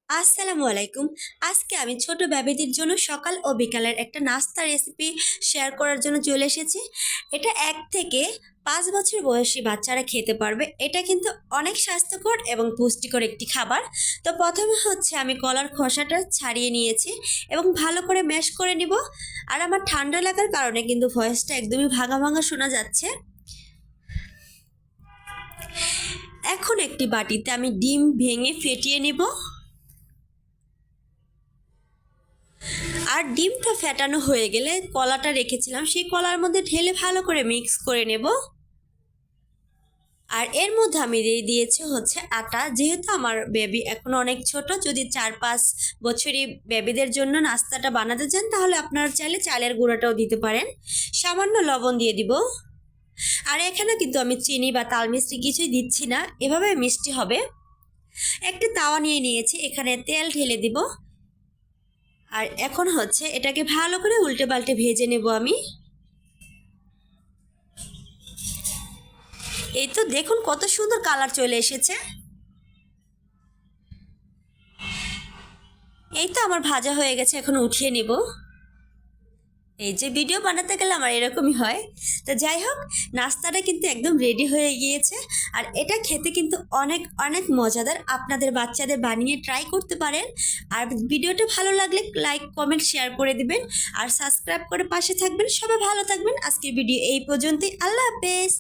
আসসালামু আলাইকুম। আজকে আমি ছোট বেবিদের জন্য সকাল ও বিকালের একটা নাস্তা রেসিপি শেয়ার করার জন্য চলে এসেছি। এটা ১ থেকে ৫ বছর বয়সী বাচ্চারা খেতে পারবে। এটা কিন্তু অনেক স্বাস্থ্যকর এবং পুষ্টিকর একটি খাবার। তো প্রথমে হচ্ছে আমি কলার খোসাটা ছাড়িয়ে নিয়েছি এবং ভালো করে ম্যাশ করে নিব। আর আমার ঠান্ডা লাগার কারণে কিন্তু ভয়েসটা একদমই ভাঙা ভাঙা শোনা যাচ্ছে। এখন একটি বাটিতে আমি ডিম ভেঙে ফেটিয়ে নিব। আর ডিমটা ফেটানো হয়ে গেলে কলাটা রেখেছিলাম সেই কলার মধ্যে ঢেলে ভালো করে মিক্স করে নেব। আর এর মধ্যে আমি দিয়ে দিয়েছি হচ্ছে আটা। যেহেতু আমার বেবি এখন অনেক ছোট, যদি ৪-৫ বছরই বেবিদের জন্য নাস্তাটা বানাতে চান তাহলে আপনারা চাইলে চালের গুঁড়াটাও দিতে পারেন। সামান্য লবণ দিয়ে দিব। আর এখানে কিন্তু আমি চিনি বা তাল মিষ্টি কিছুই দিচ্ছি না, এভাবে মিষ্টি হবে। একটা তাওয়া নিয়ে নিয়েছি, এখানে তেল ঢেলে দিব। আর এখন হচ্ছে এটাকে ভালো করে উল্টে পাল্টে ভেজে নেব আমি। এই তো দেখুন কত সুন্দর কালার চলে এসেছে। এই তো আমার ভাজা হয়ে গেছে, এখন উঠিয়ে নিব। এই যে ভিডিও বানাতে গেলে আমার এরকমই হয়। তো যাই হোক, নাস্তাটা কিন্তু একদম রেডি হয়ে গিয়েছে। আর এটা খেতে কিন্তু অনেক অনেক মজাদার। আপনাদের বাচ্চাদের বানিয়ে ট্রাই করতে পারেন। আর ভিডিওটা ভালো লাগলে লাইক কমেন্ট শেয়ার করে দিবেন। আর সাবস্ক্রাইব করে পাশে থাকবেন। সবাই ভালো থাকবেন। আজকের ভিডিও এই পর্যন্তই। আল্লাহ হাফেজ।